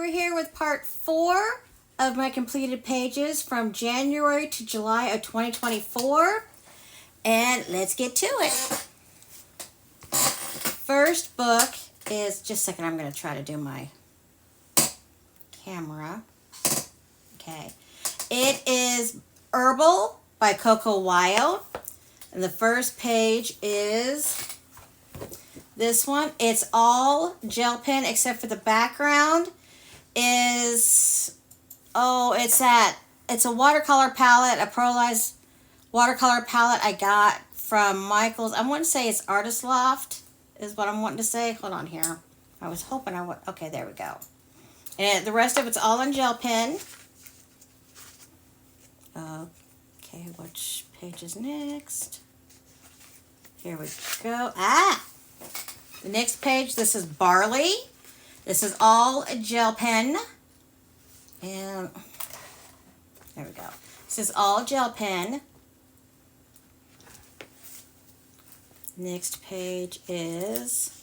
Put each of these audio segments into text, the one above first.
we're here with part 4 of my completed pages from January to July of 2024. And let's get to it. First book is, just a second, I'm going to try to do my camera. Okay. It is Herbal by Coco Wyo. And the first page is this one. It's all gel pen except for the background is, it's a watercolor palette, a pearlized watercolor palette I got from Michael's. I want to say it's Artist Loft is what I'm wanting to say. Hold on here. I was hoping I would. Okay, there we go. And the rest of it's all in gel pen. Okay, which page is next? Here we go. The next page, this is Barley. This is all gel pen. And there we go. This is all gel pen. Next page is,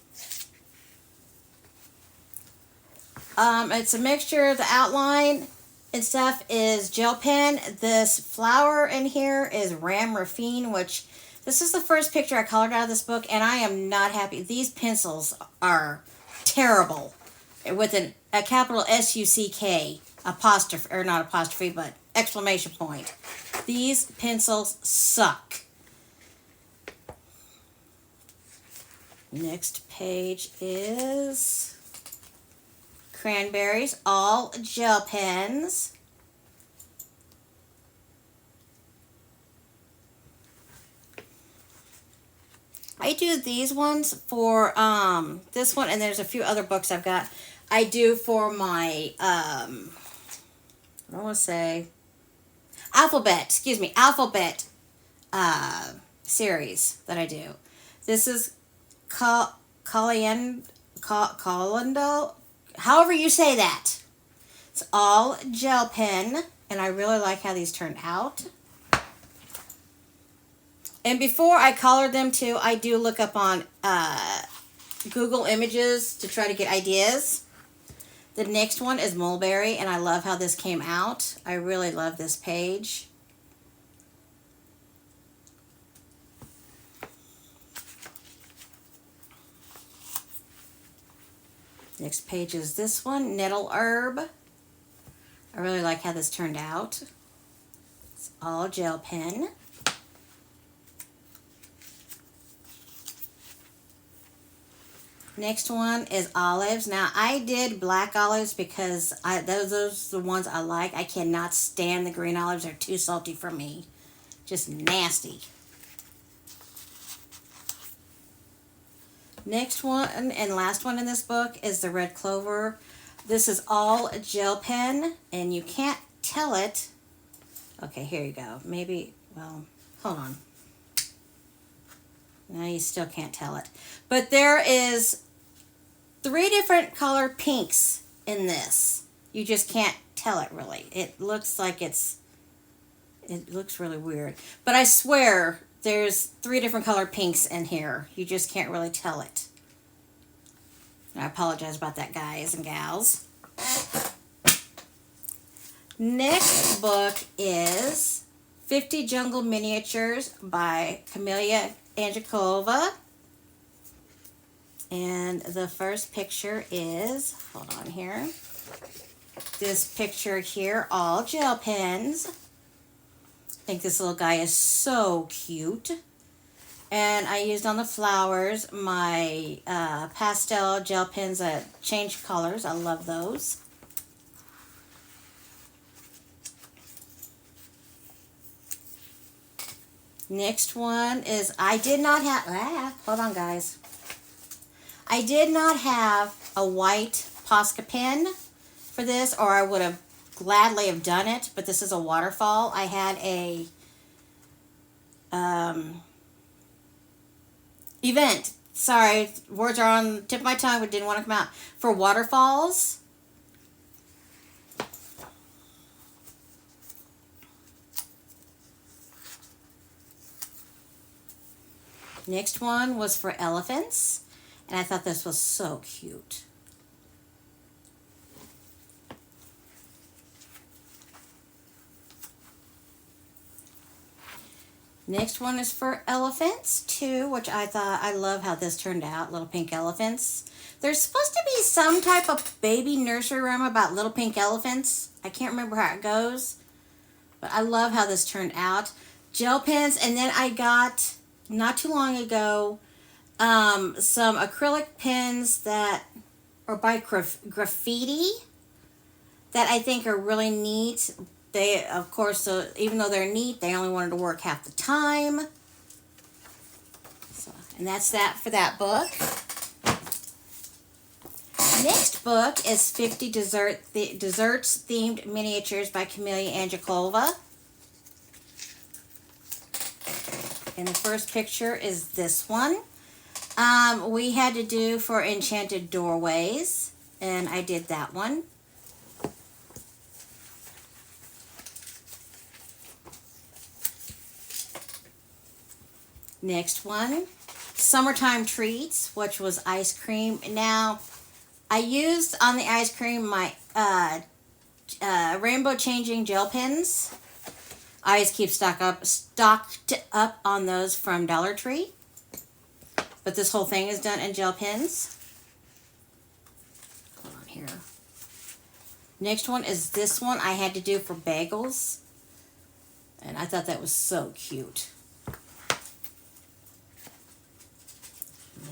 it's a mixture. The outline and stuff is gel pen. This flower in here is Ram Raffine, which this is the first picture I colored out of this book, and I am not happy. These pencils are terrible, with a capital S-U-C-K, apostrophe, or not apostrophe, but exclamation point. These pencils suck. Next page is Cranberries, all gel pens. I do these ones for this one, and there's a few other books I've got. I do for my I want to say alphabet series that I do. This is Colando, however you say that. It's all gel pen, and I really like how these turned out. And before I color them too, I do look up on Google Images to try to get ideas. The next one is Mulberry, and I love how this came out. I really love this page. Next page is this one, Nettle Herb. I really like how this turned out. It's all gel pen. Next one is olives. Now, I did black olives because those are the ones I like. I cannot stand the green olives. They're too salty for me. Just nasty. Next one and last one in this book is the Red Clover. This is all gel pen, and you can't tell it. Okay, here you go. Maybe, well, hold on. No, you still can't tell it. But there is 3 different color pinks in this. You just can't tell it really. It looks like it looks really weird. But I swear there's 3 different color pinks in here. You just can't really tell it. I apologize about that, guys and gals. Next book is 50 Jungle Miniatures by Camelia Angikova. And the first picture is, hold on here, this picture here, all gel pens. I think this little guy is so cute. And I used on the flowers my pastel gel pens that change colors. I love those. Next one is, I did not have, hold on guys. I did not have a white Posca pen for this, or I would have gladly have done it, but this is a waterfall. I had a event. Sorry, words are on the tip of my tongue, but didn't want to come out. For waterfalls. Next one was for elephants, and I thought this was so cute. Next one is for elephants too, which I love how this turned out, little pink elephants. There's supposed to be some type of baby nursery rhyme about little pink elephants. I can't remember how it goes, but I love how this turned out. Gel pens, and then I got, not too long ago, some acrylic pens that are by Graffiti that I think are really neat. They, of course, even though they're neat, they only wanted to work half the time. So, and that's that for that book. Next book is 50 Desserts Themed Miniatures by Camelia Angelkova. And the first picture is this one. We had to do for Enchanted Doorways, and I did that one. Next one, Summertime Treats, which was ice cream. Now, I used on the ice cream my rainbow changing gel pens. I always keep stocked up on those from Dollar Tree. But this whole thing is done in gel pens. Hold on here. Next one is this one I had to do for bagels. And I thought that was so cute.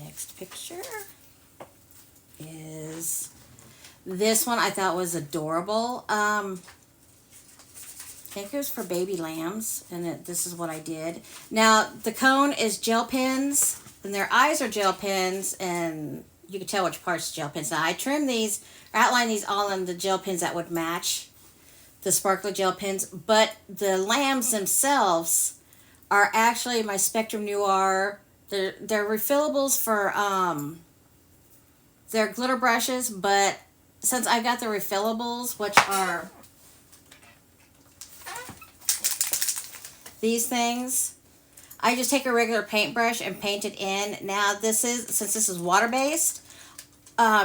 Next picture is this one I thought was adorable. I think it was for baby lambs, and this is what I did. Now, the cone is gel pens, and their eyes are gel pens, and you can tell which parts gel pens. Now, I trimmed these, or outlined these all in the gel pens that would match the sparkly gel pens, but the lambs themselves are actually my Spectrum Noir. They're refillables for their glitter brushes, but since I got the refillables, which are these things, I just take a regular paintbrush and paint it in. Now since this is water-based,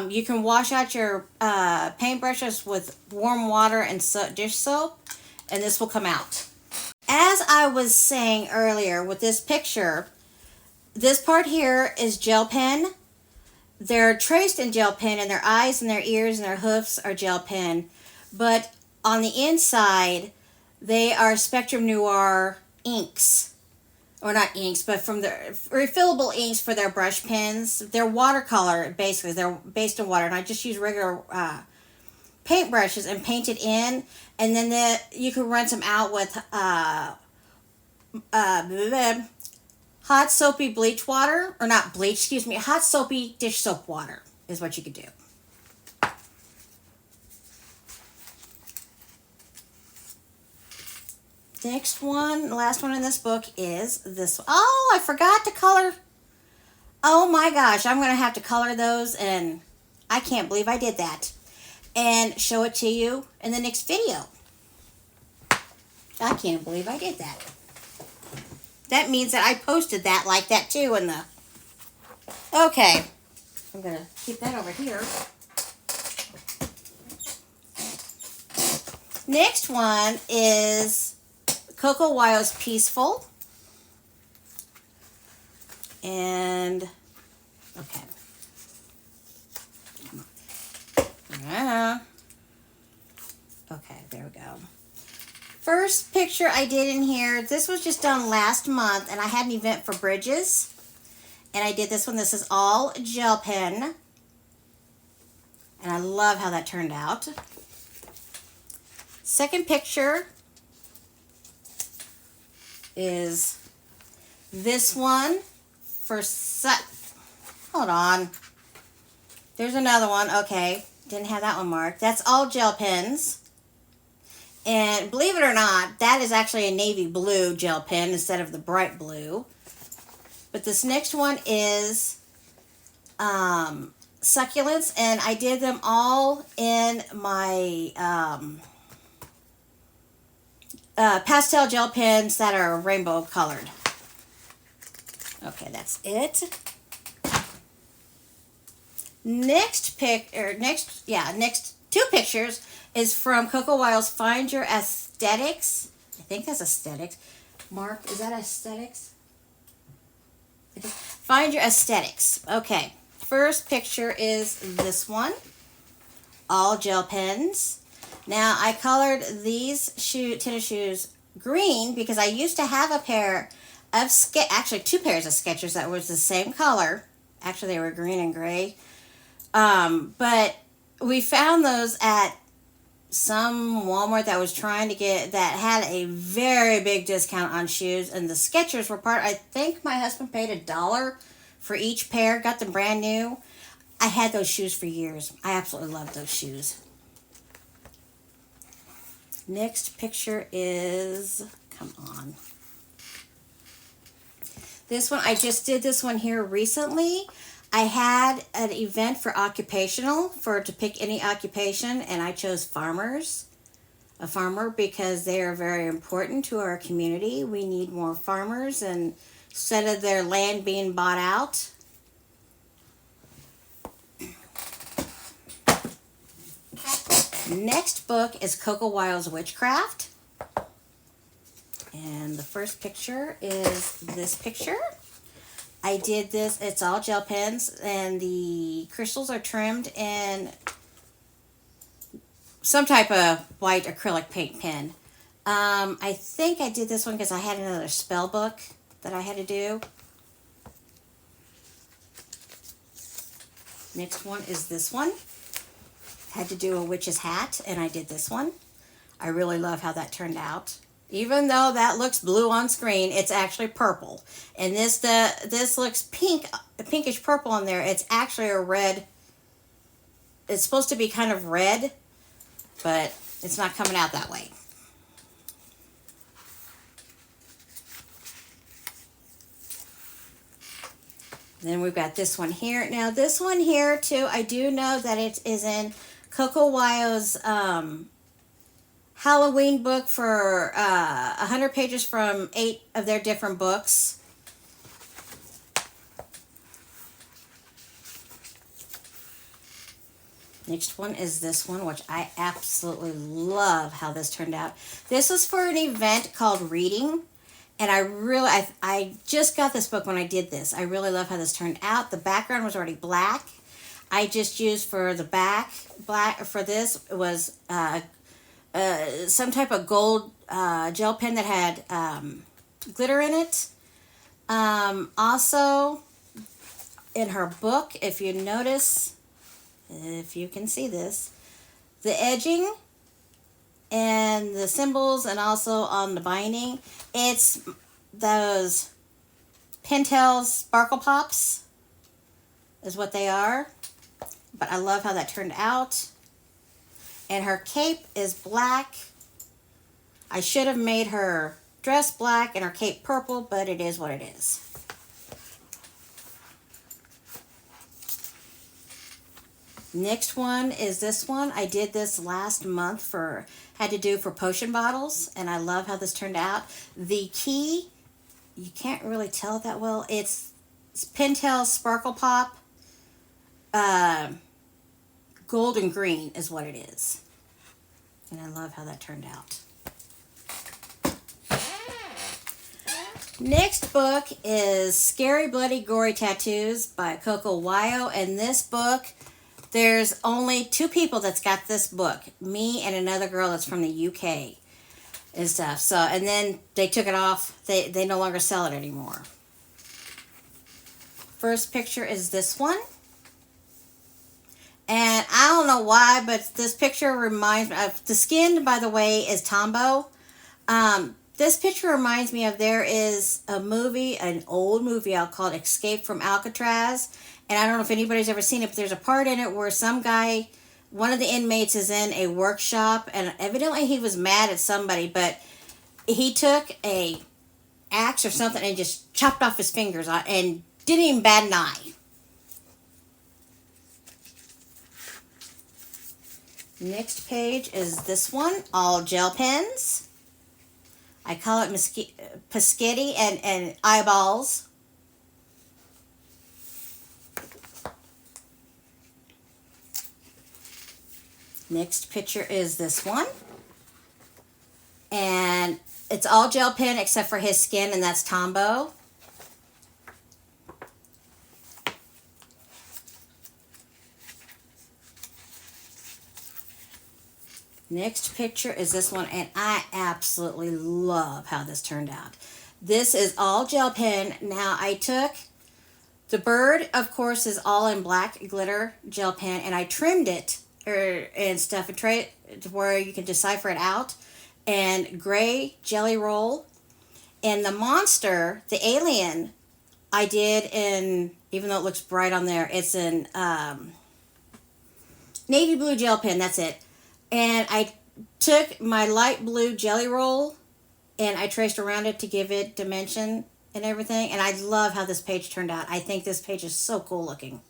you can wash out your paintbrushes with warm water and dish soap, and this will come out. As I was saying earlier with this picture, this part here is gel pen. They're traced in gel pen, and their eyes and their ears and their hoofs are gel pen. But on the inside, they are Spectrum Noir inks. Or not inks, but from the refillable inks for their brush pens. They're watercolor, basically. They're based in water. And I just use regular paint brushes and paint it in. And then you can rinse them out with hot soapy bleach water, or not bleach, excuse me, hot soapy dish soap water is what you could do. Next one, the last one in this book is this. Oh, I forgot to color. Oh my gosh, I'm going to have to color those, and I can't believe I did that. And show it to you in the next video. I can't believe I did that. That means that I posted that like that too in the... Okay. I'm going to keep that over here. Next one is Coco Wild's Peaceful. And... Okay. Okay, there we go. First picture I did in here, this was just done last month, and I had an event for Bridges, and I did this one. This is all gel pen, and I love how that turned out. Second picture is this one for hold on. There's another one. Okay, didn't have that one marked. That's all gel pens. And believe it or not, that is actually a navy blue gel pen instead of the bright blue. But this next one is succulents, and I did them all in my pastel gel pens that are rainbow colored. Okay, that's it. Next two pictures is from Coco Wild's Find Your Aesthetics. I think that's Aesthetics. Mark, is that aesthetics? Find your aesthetics. Okay. First picture is this one. All gel pens. Now, I colored these tennis shoes green because I used to have a pair of, actually 2 pairs of Skechers that was the same color. Actually, they were green and gray. But we found those at some Walmart that was trying to that had a very big discount on shoes, and the Skechers were I think my husband paid $1 for each pair, got them brand new. I had those shoes for years. I absolutely love those shoes. Next picture is, come on. This one, I just did this one here recently. I had an event for occupational, to pick any occupation, and I chose farmers. A farmer, because they are very important to our community. We need more farmers, and instead of their land being bought out. Next book is Coco Wild's Witchcraft. And the first picture is this picture. I did this, it's all gel pens, and the crystals are trimmed in some type of white acrylic paint pen. I think I did this one because I had another spell book that I had to do. Next one is this one. Had to do a witch's hat, and I did this one. I really love how that turned out. Even though that looks blue on screen, it's actually purple. And this looks pink, pinkish purple on there. It's actually a red. It's supposed to be kind of red, but it's not coming out that way. Then we've got this one here. Now this one here too, I do know that it is in Coco Wyo's Halloween book for 100 pages from 8 of their different books. Next one is this one, which I absolutely love how this turned out. This was for an event called Reading, and I just got this book when I did this. I really love how this turned out. The background was already black. I just used for the black for this was some type of gold gel pen that had glitter in it. Also, in her book, if you notice, if you can see this, the edging and the symbols, and also on the binding, it's those Pentel Sparkle Pops is what they are. But I love how that turned out. And her cape is black. I should have made her dress black and her cape purple, but it is what it is. Next one is this one. I did this last month had to do for potion bottles, and I love how this turned out. The key, you can't really tell that well. It's Pentel Sparkle Pop. Gold and green is what it is. And I love how that turned out. Next book is Scary Bloody Gory Tattoos by Coco Wyo. And this book, there's only 2 people that's got this book. Me and another girl that's from the UK and stuff. So, and then they took it off. They no longer sell it anymore. First picture is this one. And I don't know why, but this picture reminds me of, the skin, by the way, is Tombow. This picture reminds me of, there is a movie, an old movie out called Escape from Alcatraz. And I don't know if anybody's ever seen it, but there's a part in it where some guy, one of the inmates is in a workshop, and evidently he was mad at somebody, but he took a axe or something and just chopped off his fingers and didn't even bat an eye. Next page is this one, all gel pens. I call it Pescetti and eyeballs. Next picture is this one. And It's all gel pen except for his skin, and that's Tombow. Next picture is this one, and I absolutely love how this turned out. This is all gel pen. Now, I took the bird, of course, is all in black glitter gel pen, and I trimmed it and stuff and tray it to where you can decipher it out. And gray jelly roll. And the monster, the alien, I did in, even though it looks bright on there, it's in navy blue gel pen. That's it. And I took my light blue jelly roll and I traced around it to give it dimension and everything. And I love how this page turned out. I think this page is so cool looking.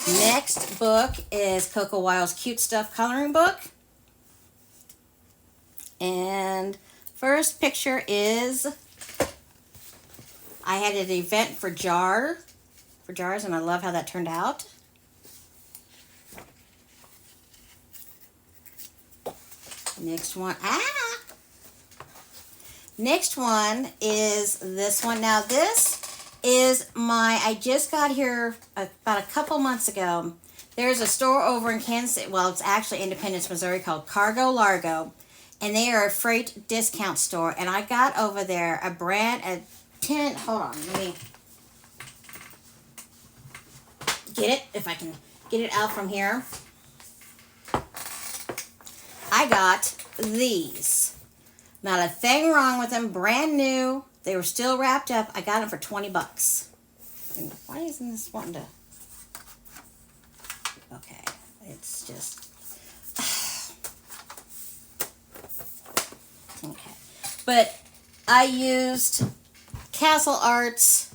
Next book is Coco Wild's Cute Stuff coloring book. And first picture is, I had an event for jars, and I love how that turned out. Next one, Next one is this one. Now this is I just got here about a couple months ago. There's a store over in Kansas City, well, it's actually Independence, Missouri, called Cargo Largo. And they are a freight discount store. And I got over there hold on, let me get it, if I can get it out from here. I got these. Not a thing wrong with them, brand new. They were still wrapped up. I got them for 20 bucks. And why isn't this wanting to? Okay, it's just. Okay, but I used Castle Arts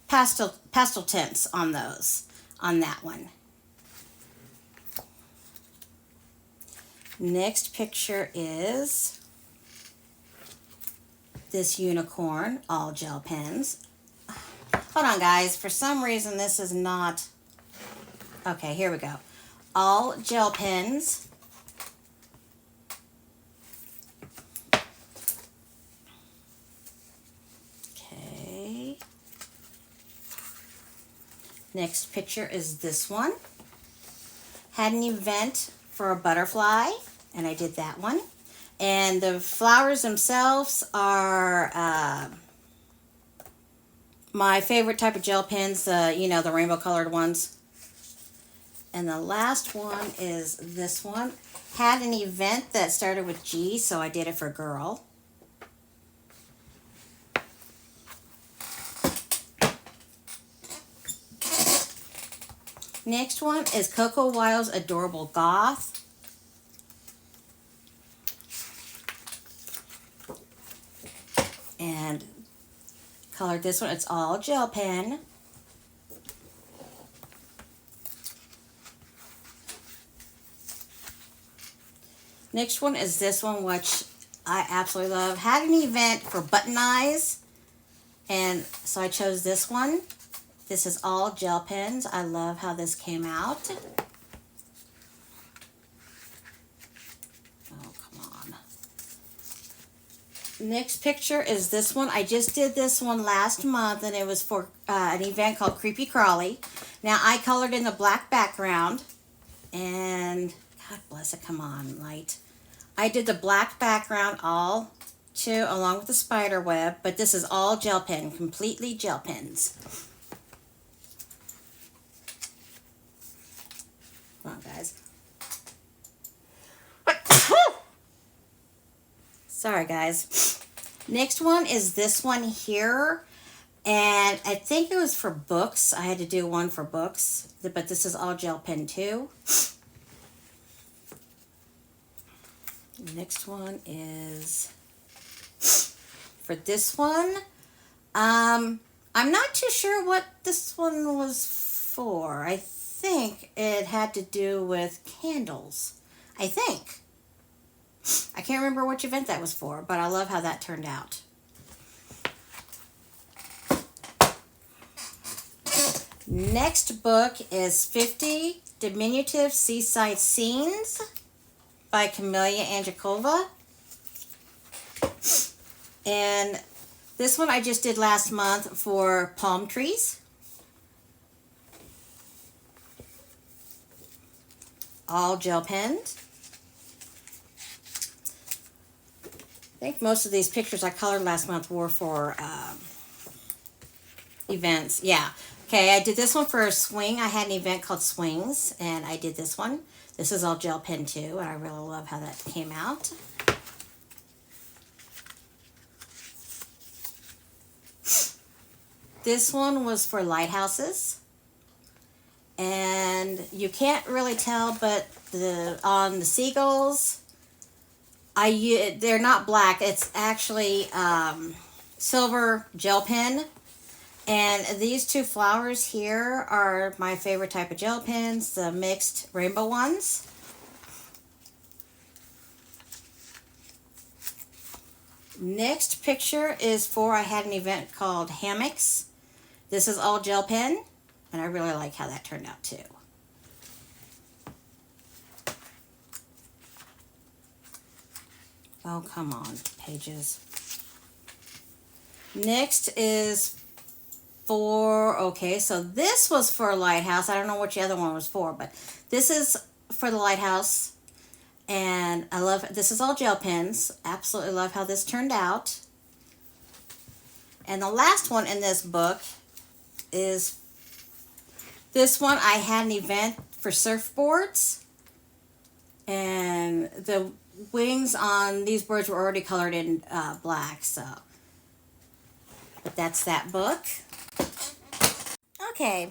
pastel tints on that one. Next picture is this unicorn, all gel pens. Hold on, guys. For some reason, this is not. Okay, here we go. All gel pens. Okay. Next picture is this one. Had an event for a butterfly, and I did that one. And the flowers themselves are my favorite type of gel pens, the rainbow colored ones. And the last one is this one. Had an event that started with G, so I did it for girl. Next one is Coco Wild's Adorable Goth. And colored this one. It's all gel pen. Next one is this one, which I absolutely love. Had an event for button eyes, and so I chose this one. This is all gel pens. I love how this came out. Oh, come on. Next picture is this one. I just did this one last month, and it was for an event called Creepy Crawly. Now, I colored in the black background, and God bless it, come on, light. I did the black background all too, along with the spider web, but this is all gel pen, completely gel pens. Come on, guys. Sorry, guys. Next one is this one here, and I think it was for books. I had to do one for books, but this is all gel pen too. Next one is for this one. I'm not too sure what this one was for. I think it had to do with candles. I think. I can't remember which event that was for, but I love how that turned out. Next book is 50 Diminutive Seaside Scenes by Camelia Angelkova. And this one I just did last month for palm trees. All gel pens. I think most of these pictures I colored last month were for events. Yeah. Okay, I did this one for a swing. I had an event called Swings, and I did this one. This is all gel pen too, and I really love how that came out. This one was for lighthouses. And you can't really tell, but on the seagulls, they're not black. It's actually silver gel pen. And these two flowers here are my favorite type of gel pens, the mixed rainbow ones. Next picture is for, I had an event called Hammocks. This is all gel pen, and I really like how that turned out too. Oh, come on, pages. Next is okay, so this was for a lighthouse. I don't know what the other one was for, but this is for the lighthouse. And I love, this is all gel pens. Absolutely love how this turned out. And the last one in this book is this one. I had an event for surfboards. And the wings on these birds were already colored in black, so. But that's that book. Okay,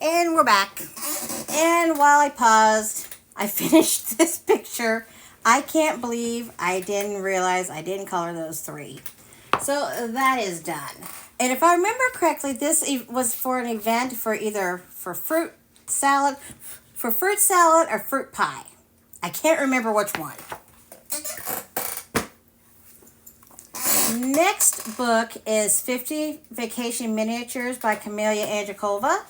and we're back. And while I paused, I finished this picture. I can't believe I didn't realize I didn't color those three. So that is done. And if I remember correctly, this was for an event for either for fruit salad or fruit pie. I can't remember which one. Next book is 50 Vacation Miniatures by Camelia Angelkova.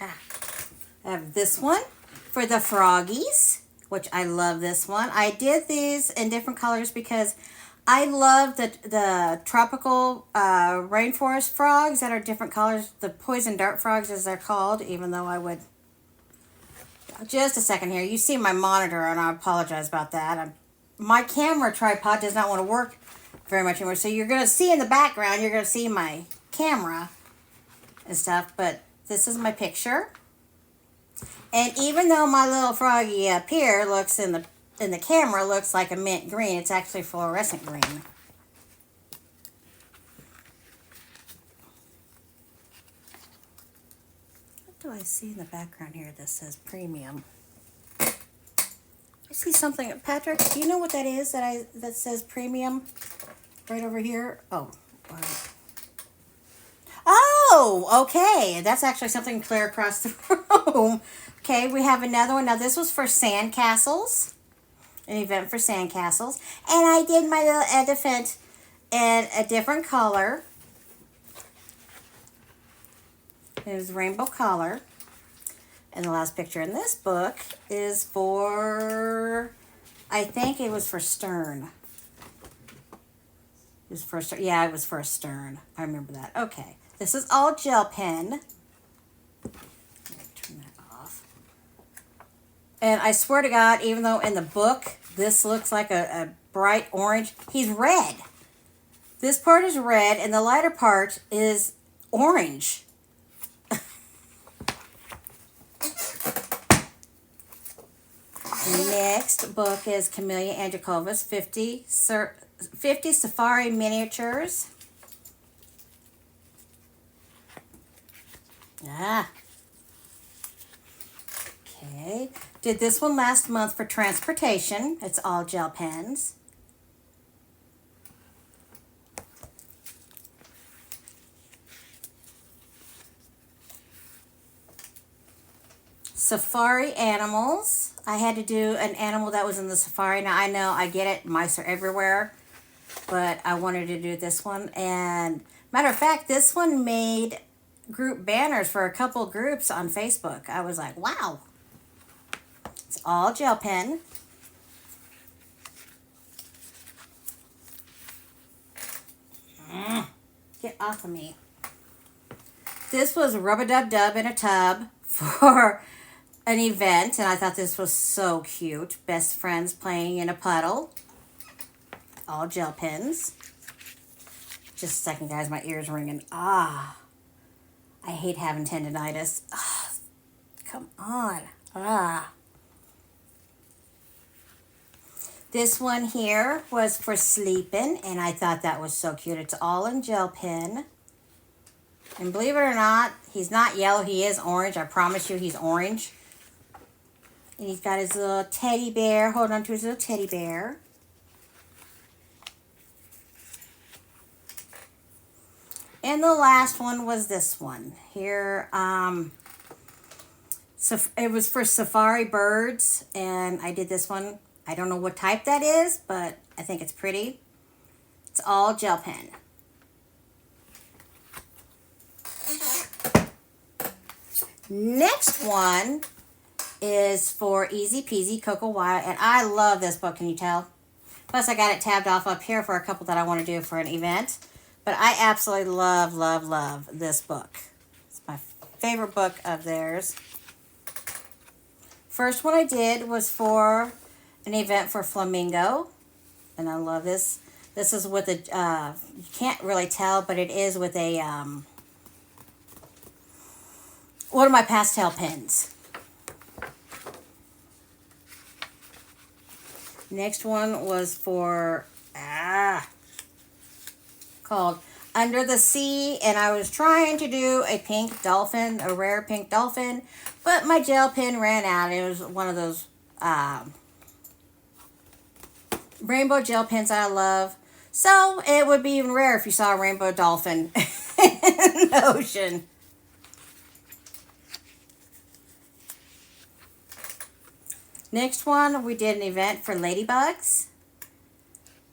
I have this one for the froggies, which I love this one. I did these in different colors because I love the tropical rainforest frogs that are different colors. The poison dart frogs, as they're called, even though I would... Just a second here. You see my monitor, and I apologize about that. My camera tripod does not want to work very much anymore. So you're going to see in the background, you're going to see my camera and stuff. But this is my picture. And even though my little froggy up here looks in the camera looks like a mint green, it's actually fluorescent green. What do I see in the background here that says premium? I see something. Patrick, do you know what that is that says premium right over here? Oh. Oh, okay. That's actually something clear across the room. Okay, we have another one. Now, this was for sandcastles. An event for sandcastles. And I did my little elephant in a different color. It was rainbow color. And the last picture in this book is for, I think it was for Stern. It was for, yeah, it was for a Stern. I remember that. Okay. This is all gel pen. Turn that off. And I swear to God, even though in the book, this looks like a bright orange, he's red. This part is red, and the lighter part is orange. Next book is Camelia Angelkova's 50 Safari Miniatures. Okay. Did this one last month for transportation. It's all gel pens. Safari animals. I had to do an animal that was in the safari. Now, I know, I get it. Mice are everywhere. but I wanted to do this one. And matter of fact, this one made group banners for a couple groups on Facebook. I was like, wow. It's all gel pen. Get off of me. This was Rub-a-Dub-Dub in a tub for an event, and I thought this was so cute. Best friends playing in a puddle. All gel pens. Just a second, guys. My ear's ringing. Ah. I hate having tendonitis. Ah, come on. Ah. This one here was for sleeping, and I thought that was so cute. It's all in gel pen. And believe it or not, he's not yellow. He is orange. I promise you he's orange. And he's got his little teddy bear. Hold on to his little teddy bear. And the last one was this one. Here, so it was for safari birds. And I did this one. I don't know what type that is, but I think it's pretty. It's all gel pen. Next one is for Easy Peasy Cocoa Wild, and I love this book, can you tell? Plus I got it tabbed off up here for a couple that I want to do for an event. But I absolutely love, love, love this book. It's my favorite book of theirs. First one I did was for an event for Flamingo, and I love this. This is with a, you can't really tell, but it is with a, one of my pastel pens. Next one was for, called Under the Sea, and I was trying to do a pink dolphin, a rare pink dolphin, but my gel pen ran out. It was one of those rainbow gel pens I love. So it would be even rare if you saw a rainbow dolphin in the ocean. Next one, we did an event for ladybugs.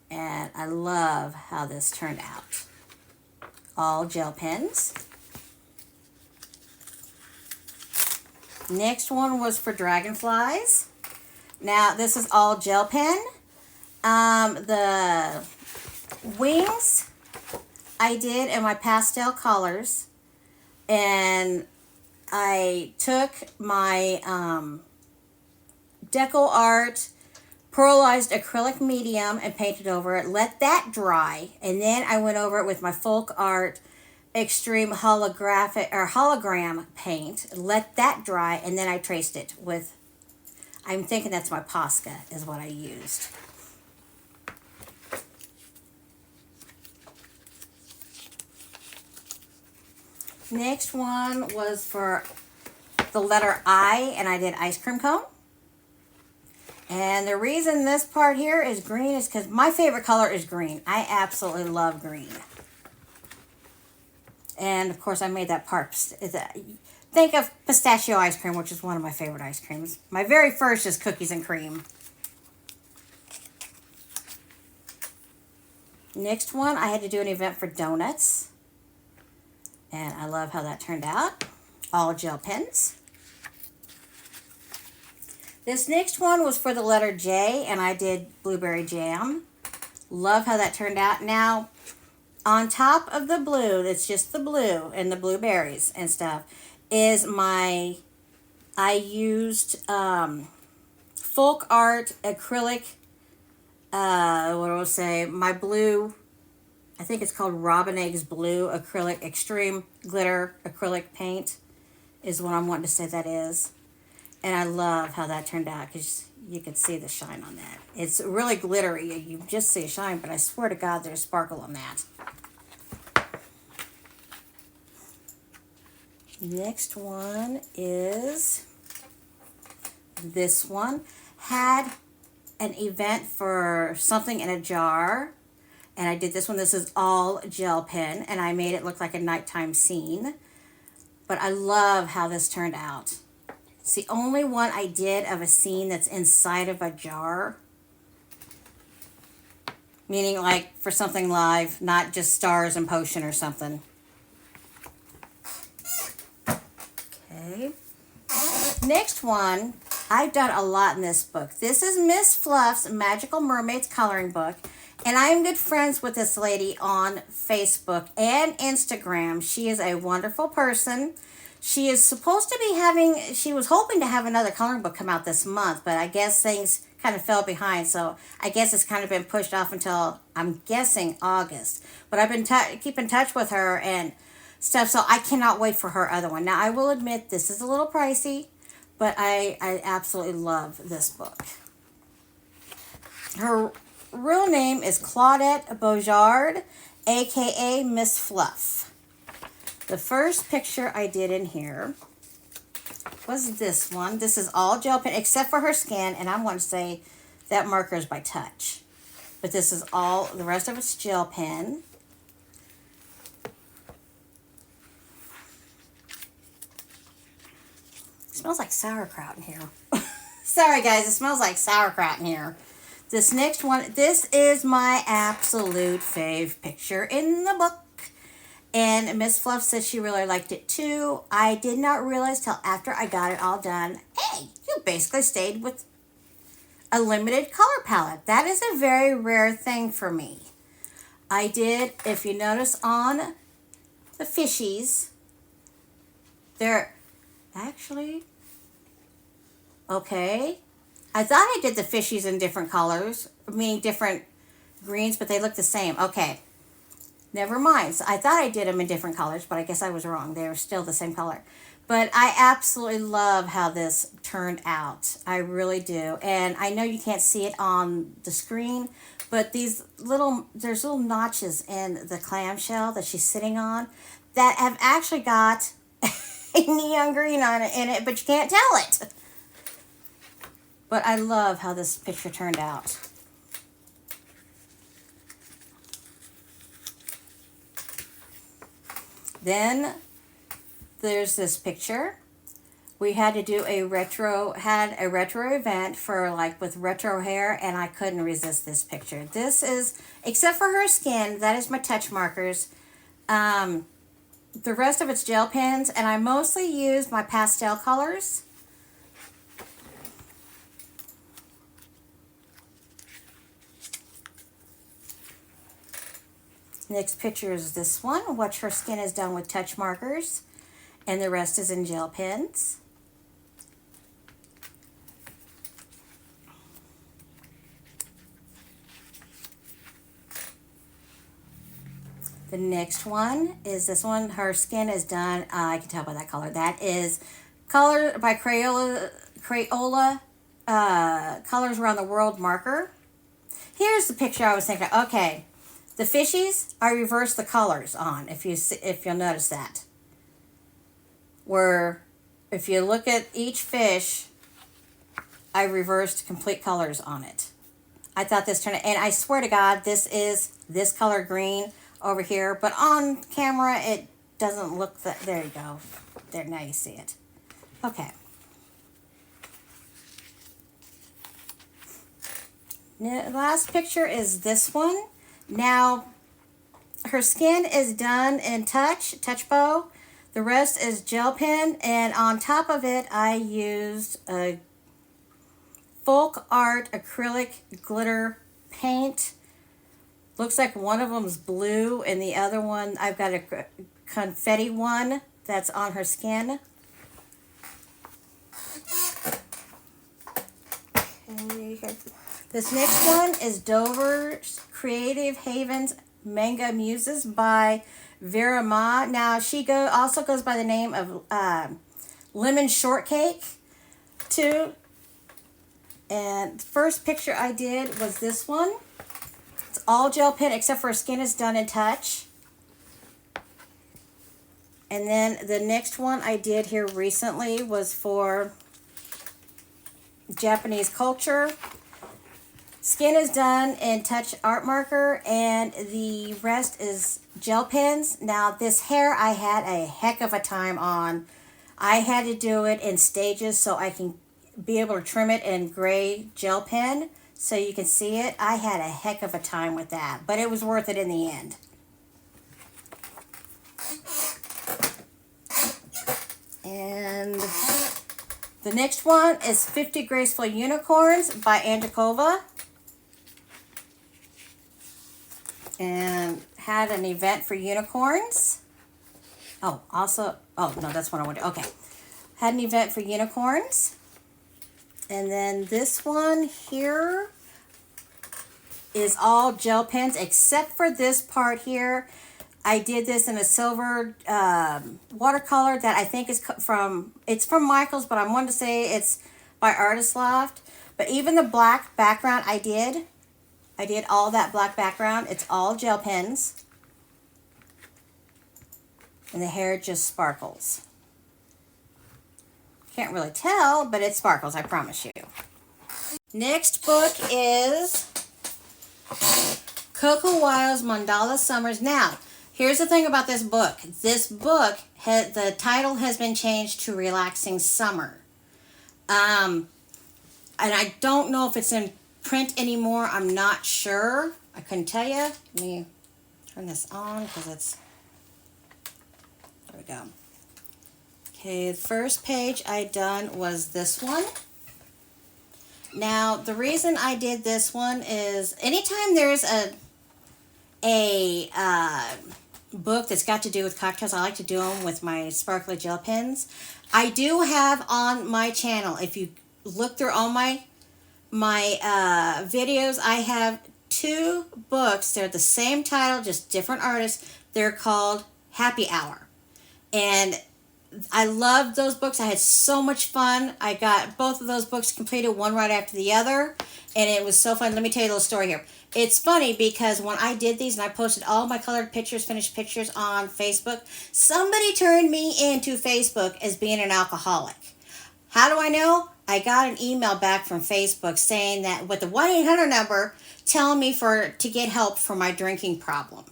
And I love how this turned out. All gel pens. Next one was for dragonflies. Now, this is all gel pen. The wings I did in my pastel colors. And I took my Deco Art pearlized acrylic medium and painted over it. Let that dry. And then I went over it with my Folk Art Extreme holographic or hologram paint. Let that dry, and then I traced it with, I'm thinking that's my Posca is what I used. Next one was for the letter I, and I did ice cream cone. And the reason this part here is green is because my favorite color is green. I absolutely love green. And, of course, I made that part. Think of pistachio ice cream, which is one of my favorite ice creams. My very first is cookies and cream. Next one, I had to do an event for donuts. And I love how that turned out. All gel pens. This next one was for the letter J, and I did blueberry jam. Love how that turned out. Now, on top of the blue, it's just the blue and the blueberries and stuff, is my, I used Folk Art acrylic, what do I say, my blue, I think it's called Robin Eggs Blue acrylic, extreme glitter acrylic paint is what I'm wanting to say that is. And I love how that turned out because you can see the shine on that. It's really glittery. You just see a shine, but I swear to God there's sparkle on that. Next one is this one. Had an event for something in a jar. And I did this one. This is all gel pen. And I made it look like a nighttime scene. But I love how this turned out. It's the only one I did of a scene that's inside of a jar. meaning like for something live, not just stars and potion or something. Okay. Next one, I've done a lot in this book. This is Miss Fluff's Magical Mermaids coloring book. And I'm good friends with this lady on Facebook and Instagram. She is a wonderful person. She is supposed to be she was hoping to have another coloring book come out this month, but I guess things kind of fell behind. So I guess it's kind of been pushed off until, I'm guessing, August. But I've been keep in touch with her and stuff, so I cannot wait for her other one. Now, I will admit this is a little pricey, but I absolutely love this book. Her real name is Claudette Beaujard, aka Miss Fluff. The first picture I did in here was this one. This is all gel pen except for her skin, and I'm going to say that marker is by touch. But this is all, the rest of it's gel pen. It smells like sauerkraut in here. Sorry guys, it smells like sauerkraut in here. This next one, this is my absolute fave picture in the book. And Miss Fluff said she really liked it too. I did not realize till after I got it all done, hey, you basically stayed with a limited color palette. That is a very rare thing for me. I did, if you notice on the fishies, they're actually, okay. I thought I did the fishies in different colors, meaning different greens, but they look the same. Okay. Never mind. So I thought I did them in different colors, but I guess I was wrong. They were still the same color. But I absolutely love how this turned out. I really do. And I know you can't see it on the screen, but there's little notches in the clamshell that she's sitting on that have actually got a neon green on it in it, but you can't tell it. But I love how this picture turned out. Then there's this picture. We had to do a retro event for like with retro hair, and I couldn't resist this picture. This is, except for her skin, that is my touch markers. The rest of it's gel pens, and I mostly use my pastel colors. Next picture is this one, which her skin is done with touch markers, and the rest is in gel pens. The next one is this one. Her skin is done, I can tell by that color. That is color by Crayola Colors Around the World marker. Here's the picture I was thinking, okay. The fishies, I reversed the colors on, if you'll notice that. Where, if you look at each fish, I reversed complete colors on it. I thought this turned, and I swear to God, this is this color green over here, but on camera, it doesn't look that, there you go. There, now you see it. Okay. Now, the last picture is this one. Now, her skin is done in touch bow. The rest is gel pen, and on top of it, I used a Folk Art acrylic glitter paint. Looks like one of them's blue, and the other one, I've got a confetti one that's on her skin. Okay. This next one is Dover's Creative Havens Manga Muses by Vera Ma. Now, she also goes by the name of Lemon Shortcake, too. And the first picture I did was this one. It's all gel pen, except for her skin is done in touch. And then the next one I did here recently was for Japanese culture. Skin is done in touch art marker, and the rest is gel pens. Now, this hair I had a heck of a time on. I had to do it in stages so I can be able to trim it in gray gel pen so you can see it. I had a heck of a time with that, but it was worth it in the end. And the next one is 50 Graceful Unicorns by Andrakova. And had an event for unicorns. Oh, also, oh no, that's what I wanted. Okay. Had an event for unicorns. And then this one here is all gel pens except for this part here. I did this in a silver watercolor that I think is it's from Michaels, but I wanted to say it's by Artist Loft. But even the black background I did all that black background. It's all gel pens. And the hair just sparkles. Can't really tell, but it sparkles, I promise you. Next book is Coco Wild's Mandala Summers. Now, here's the thing about this book. This book, the title has been changed to Relaxing Summer. And I don't know if it's in print anymore. I'm not sure. I couldn't tell you. Let me turn this on because it's... There we go. Okay, the first page I done was this one. Now, the reason I did this one is anytime there's a book that's got to do with cocktails, I like to do them with my sparkly gel pens. I do have on my channel, if you look through all my videos, I have 2 books. They're the same title, just different artists. They're called Happy Hour. And I loved those books. I had so much fun. I got both of those books completed, one right after the other. And it was so fun. Let me tell you a little story here. It's funny because when I did these and I posted all my colored pictures, finished pictures on Facebook, somebody turned me into Facebook as being an alcoholic. How do I know? I got an email back from Facebook saying that with the 1-800 number telling me to get help for my drinking problem.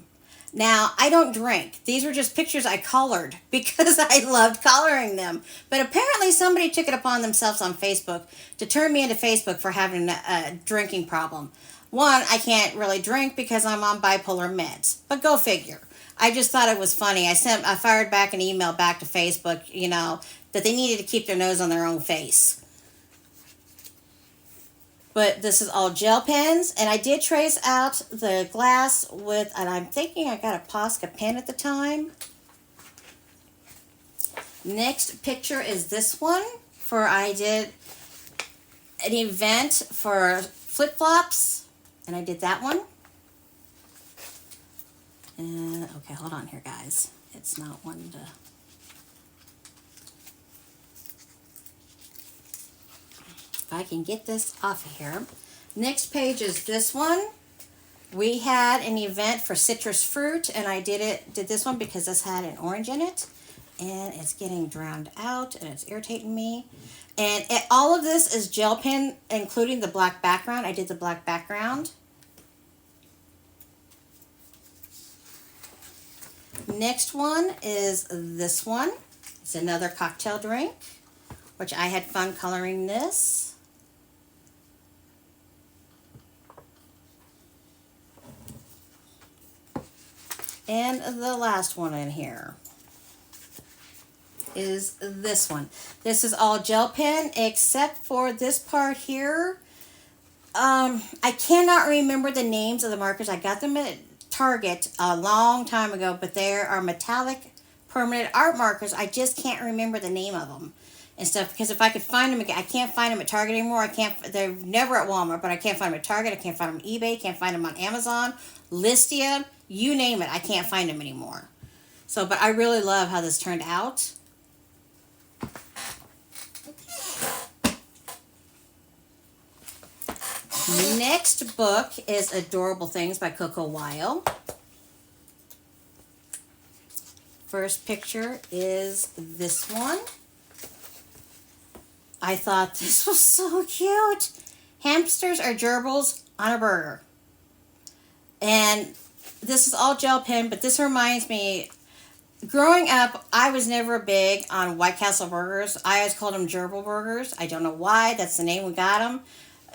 Now, I don't drink. These were just pictures I colored because I loved coloring them. But apparently somebody took it upon themselves on Facebook to turn me into Facebook for having a drinking problem. One, I can't really drink because I'm on bipolar meds. But go figure. I just thought it was funny. I fired back an email back to Facebook, that they needed to keep their nose on their own face. But this is all gel pens, and I did trace out the glass with, and I'm thinking I got a Posca pen at the time. Next picture is this one, I did an event for flip-flops, and I did that one. And, okay, hold on here, guys. It's not one to... If I can get this off of here. Next page is this one. We had an event for citrus fruit, and I did this one because this had an orange in it, and it's getting drowned out, and it's irritating me. And all of this is gel pen, including the black background. I did the black background. Next one is this one. It's another cocktail drink, which I had fun coloring this. And the last one in here is this one. This is all gel pen except for this part here. I cannot remember the names of the markers. I got them at Target a long time ago, but there are metallic permanent art markers. I just can't remember the name of them and stuff, because if I could find them again, I can't find them at Target anymore. They're never at Walmart, but I can't find them at Target. I can't find them on eBay. Can't find them on Amazon, Listia, you name it. I can't find them anymore. So, but I really love how this turned out. Next book is Adorable Things by Coco Wild. First picture is this one. I thought this was so cute. Hamsters or gerbils on a burger. And this is all gel pen, but this reminds me, growing up, I was never big on White Castle burgers. I always called them gerbil burgers. I don't know why. That's the name we got them.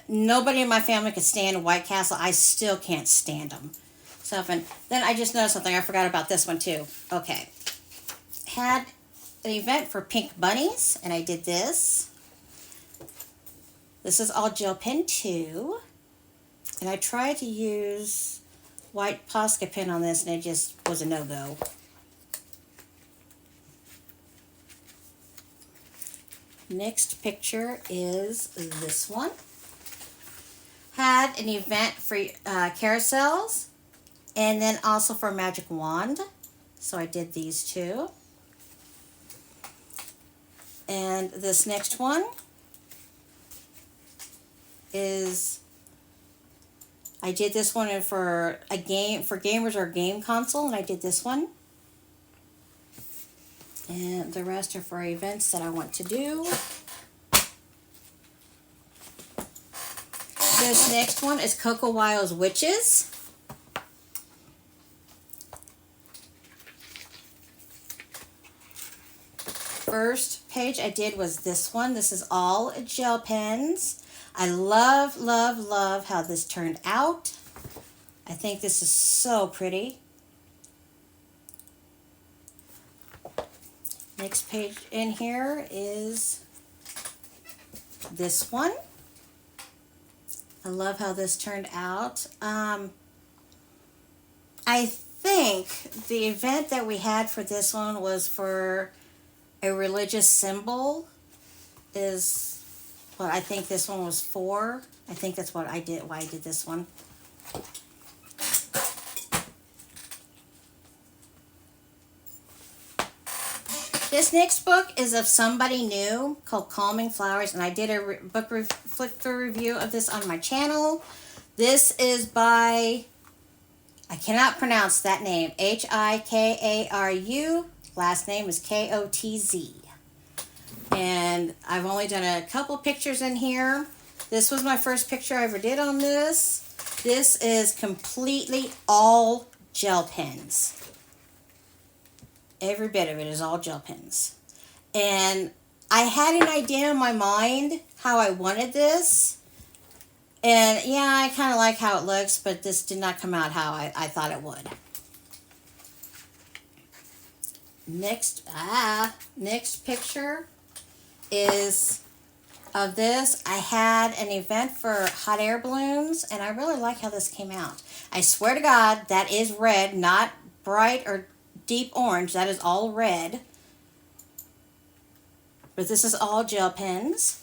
nobody in my family could stand White Castle. I still can't stand them. So, and then I just noticed something. I forgot about this one too. Okay. Had an event for pink bunnies, and I did this. This is all gel pen too. And I tried to use white Posca pen on this, and it just was a no-go. Next picture is this one. Had an event for carousels, and then also for Magic Wand. So I did these two. And this next one is, I did this one for a game, for gamers or game console, and I did this one. And the rest are for events that I want to do. This next one is Coco Wild's Witches. First page I did was this one. This is all gel pens. I love, love, love how this turned out. I think this is so pretty. Next page in here is this one. I love how this turned out. I think the event that we had for this one was for a religious symbol, is what I think this one was for. I think that's what I did, why I did this one. This next book is of somebody new called Calming Flowers, and I did a flip through review of this on my channel. This is by, I cannot pronounce that name, Hikaru, last name is Kotz. And I've only done a couple pictures in here. This was my first picture I ever did on this. This is completely all gel pens. Every bit of it is all gel pens. And I had an idea in my mind how I wanted this. And yeah, I kind of like how it looks, but this did not come out how I thought it would. Next picture is of this. I had an event for hot air balloons, and I really like how this came out. I swear to God, that is red, not bright or deep orange. That is all red. But this is all gel pens.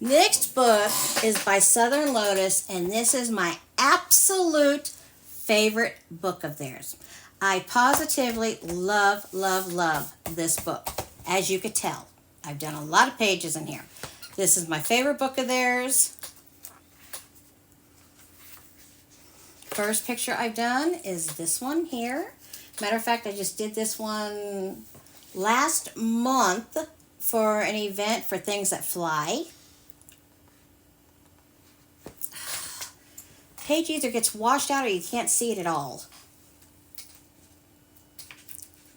Next book is by Southern Lotus, and this is my absolute favorite book of theirs. I positively love, love, love this book. As you could tell, I've done a lot of pages in here. This is my favorite book of theirs. First picture I've done is this one here. Matter of fact, I just did this one last month for an event for Things That Fly. Page either gets washed out or you can't see it at all.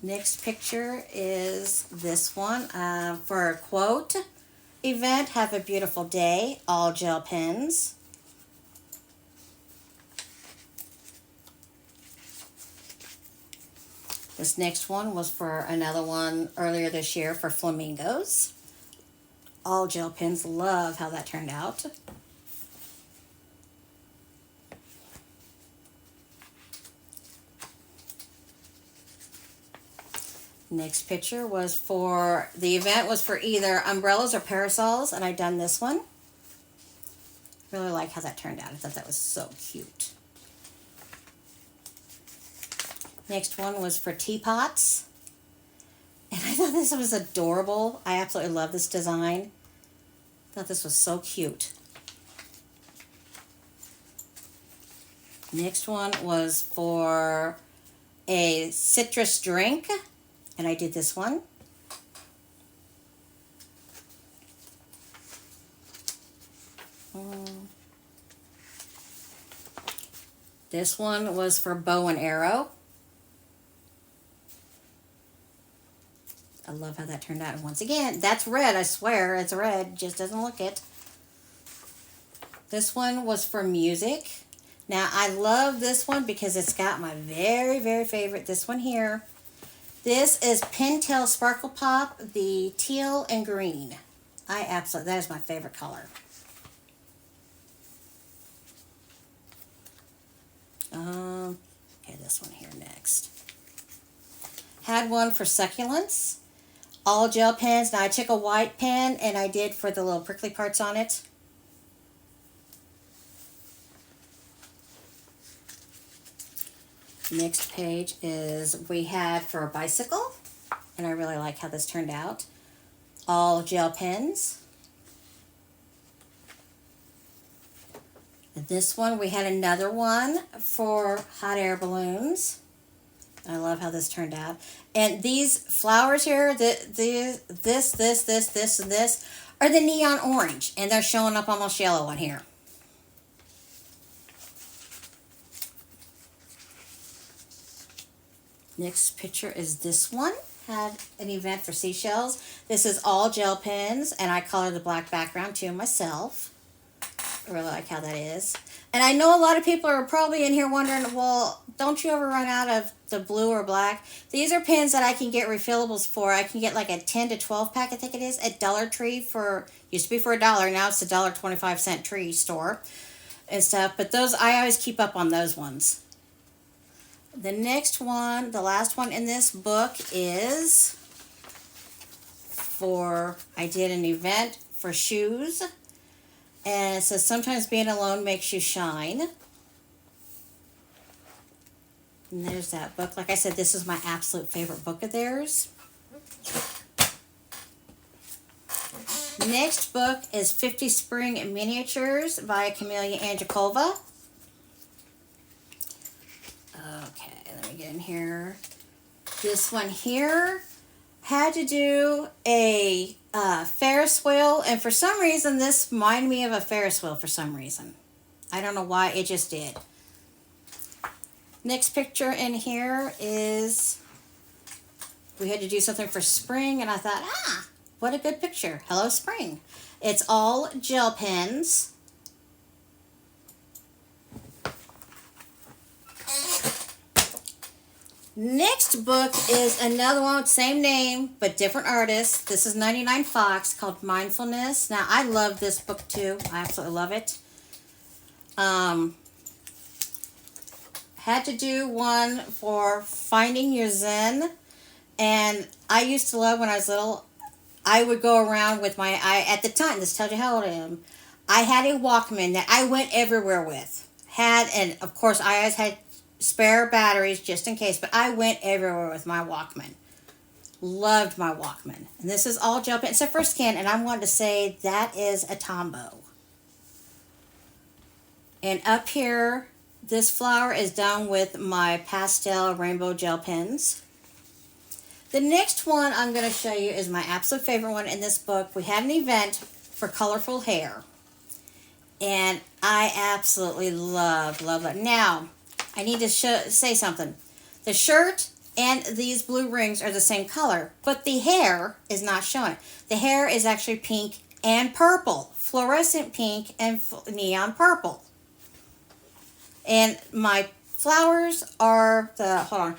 Next picture is this one for a quote event. Have a beautiful day. All gel pens. This next one was for another one earlier this year for flamingos. All gel pens. Love how that turned out. Next picture was for, the event was for either umbrellas or parasols, and I've done this one. Really like how that turned out. I thought that was so cute. Next one was for teapots. And I thought this was adorable. I absolutely love this design. I thought this was so cute. Next one was for a citrus drink. And I did this one. This one was for bow and arrow. I love how that turned out. And once again, that's red. I swear it's red. Just doesn't look it. This one was for music. Now, I love this one because it's got my very, very favorite. This one here. This is Pentel Sparkle Pop, the teal and green. I absolutely, that is my favorite color. Okay, this one here next. Had one for succulents. All gel pens. Now, I took a white pen and I did for the little prickly parts on it. Next page is we had for a bicycle, and I really like how this turned out. All gel pens. And this one, we had another one for hot air balloons. I love how this turned out. And these flowers here, this, and this, are the neon orange, and they're showing up almost yellow on here. Next picture is this one. Had an event for seashells. This is all gel pens, and I colored the black background too myself. I really like how that is. And I know a lot of people are probably in here wondering, well, don't you ever run out of the blue or black? These are pens that I can get refillables for. I can get like a 10 to 12 pack, I think it is, at Dollar Tree for, used to be for $1, now it's $1.25 tree store and stuff. But those, I always keep up on those ones. The next one, the last one in this book is for, I did an event for shoes. And it says, sometimes being alone makes you shine. And there's that book. Like I said, this is my absolute favorite book of theirs. Next book is 50 Spring Miniatures by Camelia Andrzejkova. Okay, let me get in here. This one here had to do a Ferris wheel, and for some reason this reminded me of a Ferris wheel for some reason. I don't know why, it just did. Next picture in here is, we had to do something for spring, and I thought, what a good picture. Hello, spring. It's all gel pens. Next book is another one with same name, but different artist. This is 99 Fox, called Mindfulness. Now, I love this book too. I absolutely love it. Had to do one for finding your Zen. And I used to love, when I was little, I would go around with my, at the time, this tells you how old I am, I had a Walkman that I went everywhere with. And of course, I always had spare batteries just in case, but I went everywhere with my Walkman. Loved my Walkman. And this is all gel pen. It's a first scan, and I wanted to say that is a Tombow. And up here, this flower is done with my pastel rainbow gel pens. The next one I'm going to show you is my absolute favorite one in this book. We had an event for colorful hair, and I absolutely love it. Now, I need to say something. The shirt and these blue rings are the same color, but the hair is not showing. The hair is actually pink and purple. Fluorescent pink and neon purple. And my flowers are the, hold on.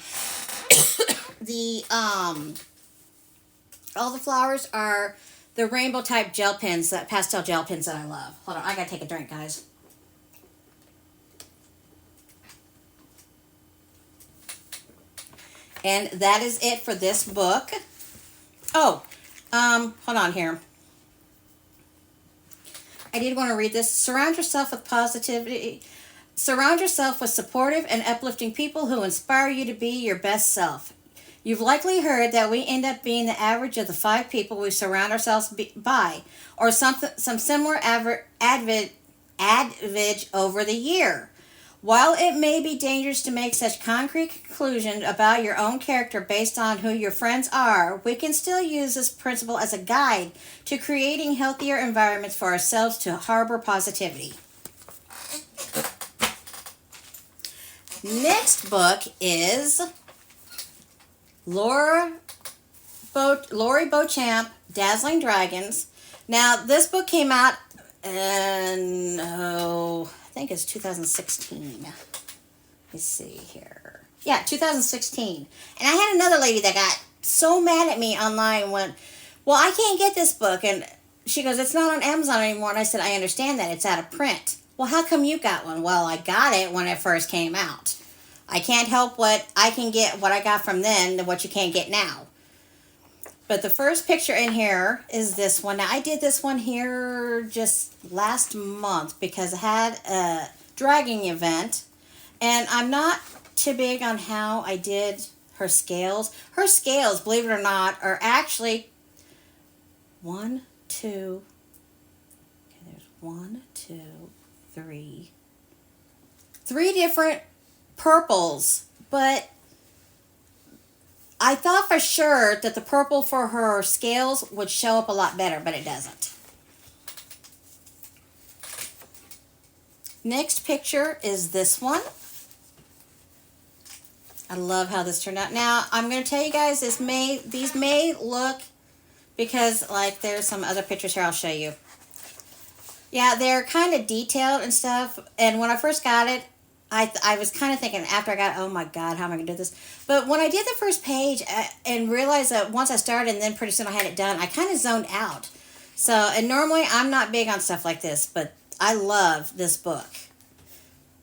All the flowers are the rainbow type gel pens, that pastel gel pens that I love. Hold on, I gotta take a drink, guys. And that is it for this book. Oh, hold on here. I did want to read this. Surround yourself with positivity. Surround yourself with supportive and uplifting people who inspire you to be your best self. You've likely heard that we end up being the average of the 5 people we surround ourselves by, or some similar adage over the year. While it may be dangerous to make such concrete conclusions about your own character based on who your friends are, we can still use this principle as a guide to creating healthier environments for ourselves to harbor positivity. Next book is Laura Laurie Beauchamp, Dazzling Dragons. Now, this book came out in, I think it's 2016. Let me see here. Yeah, 2016. And I had another lady that got so mad at me online and went, well, I can't get this book. And she goes, it's not on Amazon anymore. And I said, I understand that. It's out of print. Well, how come you got one? Well, I got it when it first came out. I can't help what I can get, what I got from then, to what you can't get now. But the first picture in here is this one. Now, I did this one here just last month because I had a dragging event. And I'm not too big on how I did her scales. Her scales, believe it or not, are actually 1, 2, okay, there's 1, 2, 3. 3 different purples, but I thought for sure that the purple for her scales would show up a lot better, but it doesn't. Next picture is this one. I love how this turned out. Now, I'm going to tell you guys, these may look, because like there's some other pictures here I'll show you. Yeah, they're kind of detailed and stuff, and when I first got it, I was kind of thinking after I got it, oh my God, how am I going to do this? But when I did the first page and realized that once I started and then pretty soon I had it done, I kind of zoned out. So, and normally I'm not big on stuff like this, but I love this book.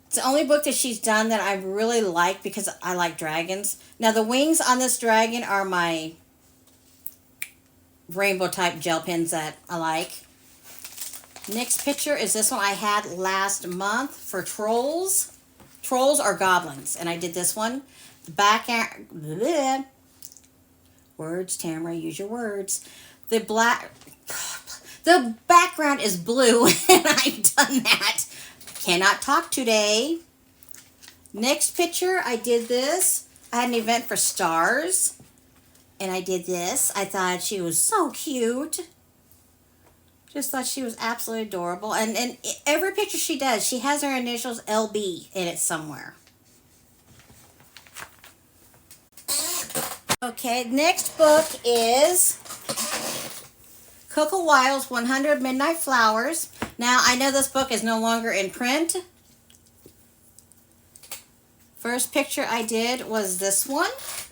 It's the only book that she's done that I really like because I like dragons. Now, the wings on this dragon are my rainbow type gel pens that I like. Next picture is this one I had last month for trolls. Trolls are goblins, and I did this one. Bleh. Words, Tamara, use your words. The background is blue, and I've done that. Cannot talk today. Next picture, I did this. I had an event for stars, and I did this. I thought she was so cute. Just thought she was absolutely adorable. And every picture she does, she has her initials LB in it somewhere. Okay, next book is Coco Wild's 100 Midnight Flowers. Now, I know this book is no longer in print. First picture I did was this one.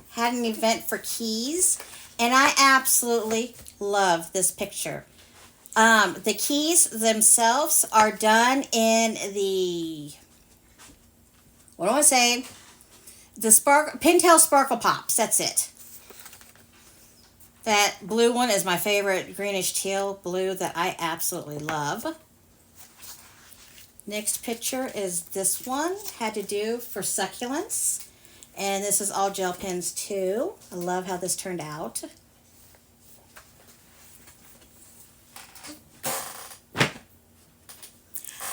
Had an event for keys. And I absolutely love this picture. The keys themselves are done in the, what do I say? The Pintail Sparkle Pops. That's it. That blue one is my favorite greenish teal blue that I absolutely love. Next picture is this one. Had to do for succulents. And this is all gel pens too. I love how this turned out.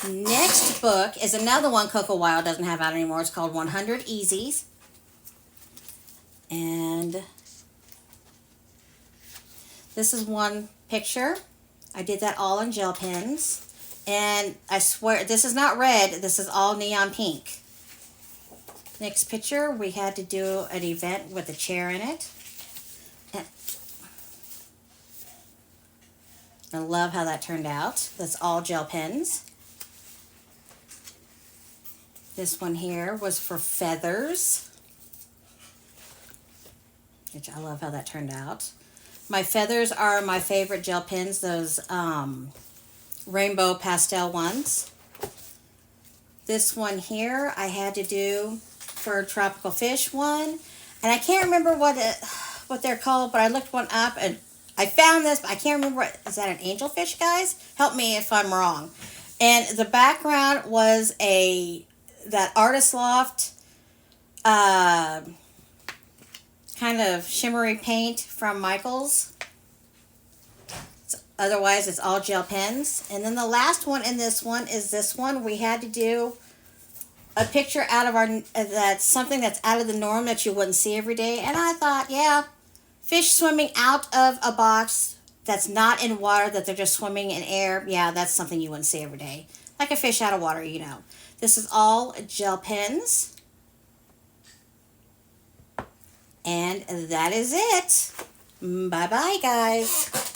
Next book is another one Coco Wild doesn't have out anymore. It's called 100 Easies. And this is one picture. I did that all in gel pens. And I swear, this is not red. This is all neon pink. Next picture, we had to do an event with a chair in it. And I love how that turned out. That's all gel pens. This one here was for feathers, which I love how that turned out. My feathers are my favorite gel pens, those rainbow pastel ones. This one here I had to do for a tropical fish one. And I can't remember what they're called, but I looked one up and I found this, but I can't remember. Is that an angelfish, guys? Help me if I'm wrong. And the background was that Artist Loft kind of shimmery paint from Michaels. Otherwise, it's all gel pens. And then the last one in this one is this one. We had to do a picture out of that's something that's out of the norm that you wouldn't see every day. And I thought, yeah, fish swimming out of a box that's not in water, that they're just swimming in air. Yeah, that's something you wouldn't see every day. Like a fish out of water, you know. This is all gel pens. And that is it. Bye-bye, guys.